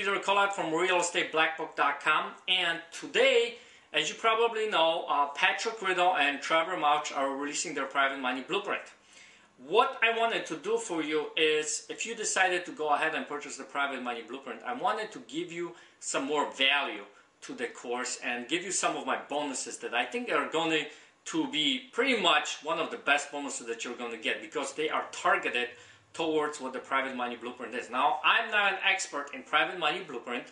Peter Collette from RealEstateBlackBook.com, and today, as you probably know, Patrick Riddle and Trevor Mauch are releasing their Private Money Blueprint. What I wanted to do for you is, if you decided to go ahead and purchase the Private Money Blueprint, I wanted to give you some more value to the course and give you some of my bonuses that I think are going to be pretty much one of the best bonuses that you're going to get, because they are targeted towards what the Private Money Blueprint is. Now, I'm not an expert in Private Money Blueprint,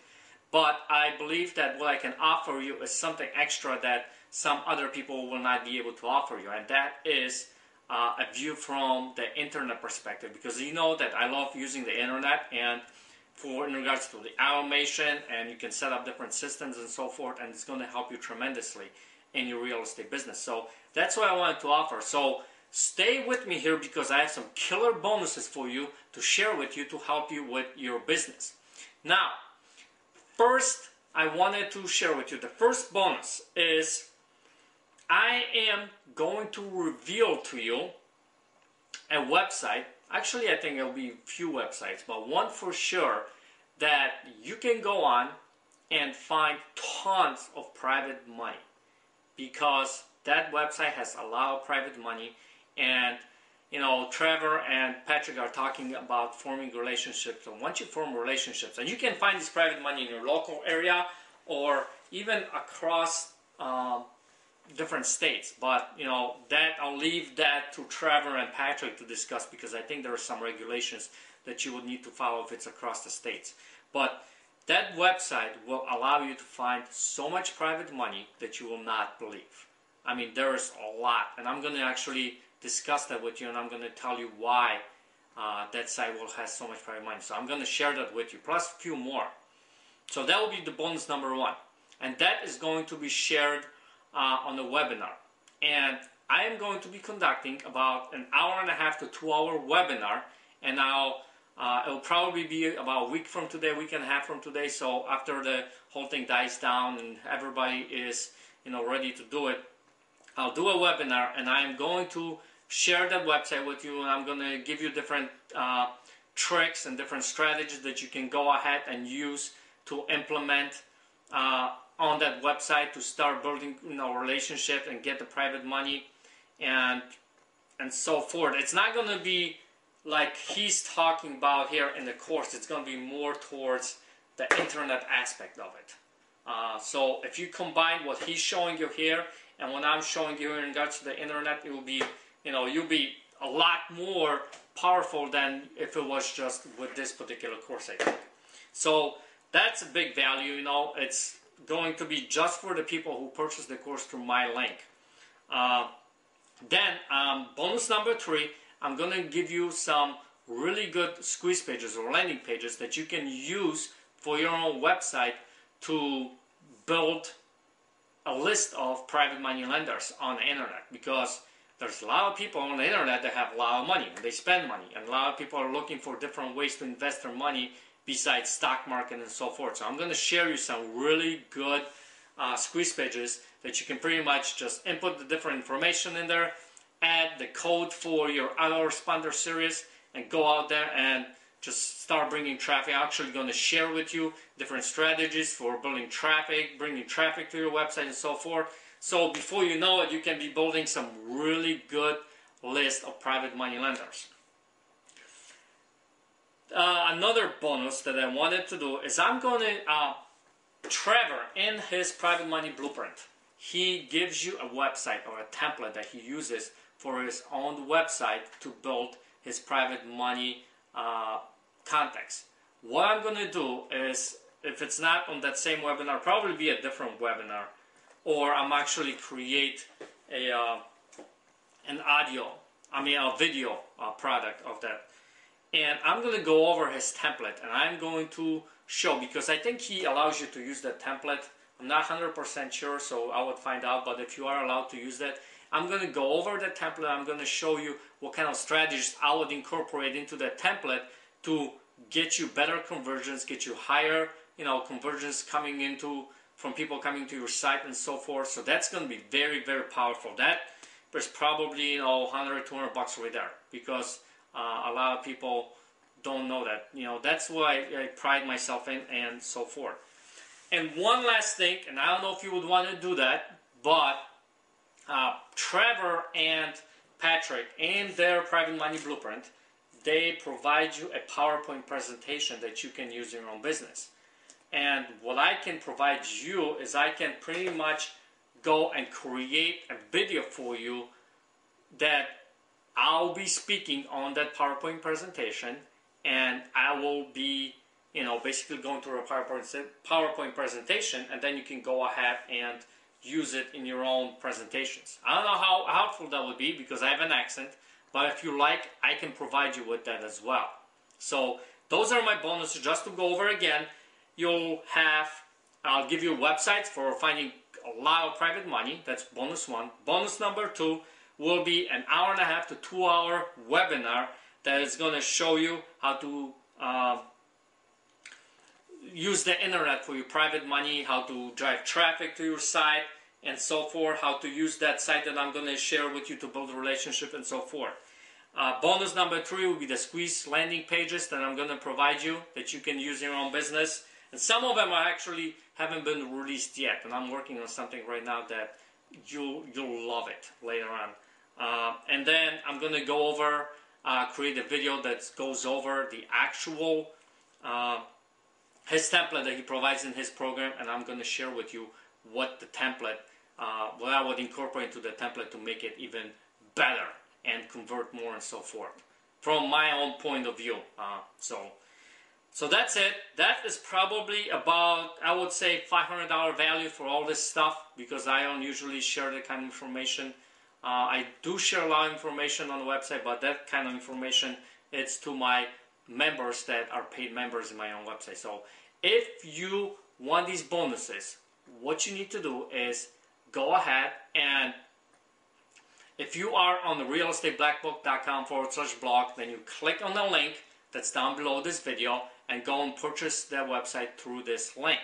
but I believe that what I can offer you is something extra that some other people will not be able to offer you, and that is a view from the internet perspective, because you know that I love using the internet and in regards to the automation, and you can set up different systems and so forth, and it's going to help you tremendously in your real estate business. So that's what I wanted to offer. So stay with me here, because I have some killer bonuses for you to share with you to help you with your business. Now, first, I wanted to share with you, the first bonus is I am going to reveal to you a website. Actually, I think it'll be a few websites, but one for sure that you can go on and find tons of private money, because that website has a lot of private money. And you know, Trevor and Patrick are talking about forming relationships. So once you form relationships, and you can find this private money in your local area or even across different states, but you know, that I'll leave that to Trevor and Patrick to discuss, because I think there are some regulations that you would need to follow if it's across the states. But that website will allow you to find so much private money that you will not believe. I mean, there is a lot, and I'm going to actually discuss that with you, and I'm going to tell you why that site will have so much private money. So I'm going to share that with you, plus a few more. So that will be the bonus number one, and that is going to be shared on the webinar. And I am going to be conducting about an hour and a half to 2 hour webinar, and it'll probably be about a week from today, week and a half from today. So after the whole thing dies down and everybody is, you know, ready to do it, I'll do a webinar, and I am going to share that website with you, and I'm going to give you different tricks and different strategies that you can go ahead and use to implement on that website to start building, you know, relationship and get the private money and so forth. It's not going to be like he's talking about here in the course. It's going to be more towards the internet aspect of it. So if you combine what he's showing you here and what I'm showing you in regards to the internet, it will be, you know, you'll be a lot more powerful than if it was just with this particular course, I think. So that's a big value. You know, it's going to be just for the people who purchase the course through my link. Then bonus number 3, I'm going to give you some really good squeeze pages or landing pages that you can use for your own website to build a list of private money lenders on the internet, because there's a lot of people on the internet that have a lot of money and they spend money, and a lot of people are looking for different ways to invest their money besides stock market and so forth. So I'm going to share you some really good squeeze pages that you can pretty much just input the different information in there, add the code for your autoresponder series, and go out there and just start bringing traffic. I'm actually going to share with you different strategies for building traffic, bringing traffic to your website and so forth. So before you know it, you can be building some really good list of private money lenders. Another bonus that I wanted to do is I'm going to, Trevor, in his Private Money Blueprint, he gives you a website or a template that he uses for his own website to build his private money contacts. What I'm going to do is, if it's not on that same webinar, probably be a different webinar, or I'm actually create a video product of that. And I'm going to go over his template, and I'm going to show, because I think he allows you to use that template. I'm not 100% sure, so I would find out, but if you are allowed to use that, I'm going to go over the template. I'm going to show you what kind of strategies I would incorporate into that template to get you better conversions, get you higher, you know, conversions coming into from people coming to your site and so forth. So that's going to be very, very powerful. That is probably, you know, $100, $200 right there, because a lot of people don't know that. You know, that's what I pride myself in and so forth. And one last thing, and I don't know if you would want to do that, but Trevor and Patrick in their Private Money Blueprint, they provide you a PowerPoint presentation that you can use in your own business. And what I can provide you is I can pretty much go and create a video for you that I'll be speaking on that PowerPoint presentation, and I will be, you know, basically going through a PowerPoint presentation, and then you can go ahead and use it in your own presentations. I don't know how helpful that would be because I have an accent, but if you like, I can provide you with that as well. So those are my bonuses. Just to go over again, you'll have, I'll give you websites for finding a lot of private money. That's bonus one. Bonus number two will be an 1.5 to 2 hour webinar that is going to show you how to use the internet for your private money, how to drive traffic to your site and so forth, how to use that site that I'm going to share with you to build a relationship and so forth. Bonus number 3 will be the squeeze landing pages that I'm going to provide you that you can use in your own business. And some of them are actually haven't been released yet, and I'm working on something right now that you'll love it later on. And then I'm going to go over, create a video that goes over the actual his template that he provides in his program, and I'm going to share with you what the template, what I would incorporate into the template to make it even better and convert more and so forth from my own point of view. So that's it. That is probably about, I would say, $500 value for all this stuff because I don't usually share that kind of information. I do share a lot of information on the website, but that kind of information, it's to my members that are paid members in my own website. So if you want these bonuses, what you need to do is go ahead and if you are on the realestateblackbook.com/blog, then you click on the link that's down below this video and go and purchase their website through this link.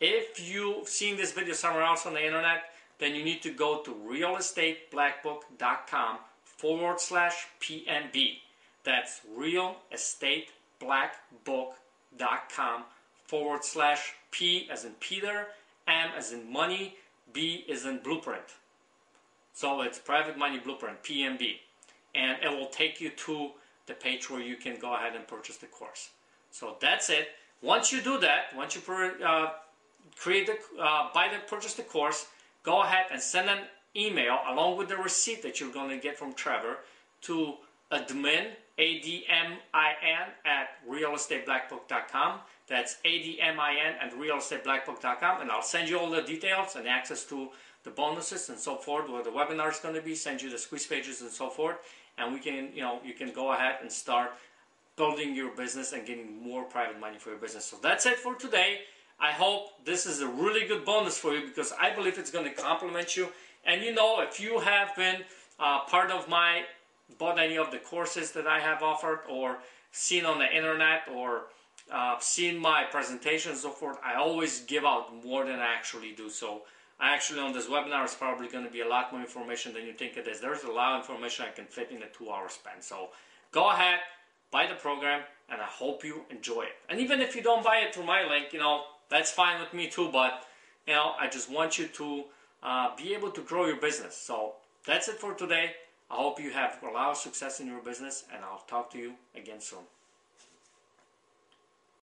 If you've seen this video somewhere else on the internet, then you need to go to realestateblackbook.com/PMB. That's realestateblackbook.com/P as in Peter, M as in money, B as in blueprint. So it's Private Money Blueprint, PMB. And it will take you to the page where you can go ahead and purchase the course. So that's it. Once you do that, once you purchase the course, go ahead and send an email along with the receipt that you're going to get from Trevor to admin, ADMIN at realestateblackbook.com. That's ADMIN at realestateblackbook.com, and I'll send you all the details and access to the bonuses and so forth, where the webinar is going to be, send you the squeeze pages and so forth, and we can, you can go ahead and start building your business and getting more private money for your business. So that's it for today. I hope this is a really good bonus for you because I believe it's going to complement you. And if you have been part of bought any of the courses that I have offered or seen on the internet or seen my presentations and so forth, I always give out more than I actually do. So actually on this webinar is probably going to be a lot more information than you think it is. There's a lot of information I can fit in a 2-hour span. So go ahead, buy the program, and I hope you enjoy it. And even if you don't buy it through my link, that's fine with me too, but I just want you to be able to grow your business. So that's it for today. I hope you have a lot of success in your business, and I'll talk to you again soon.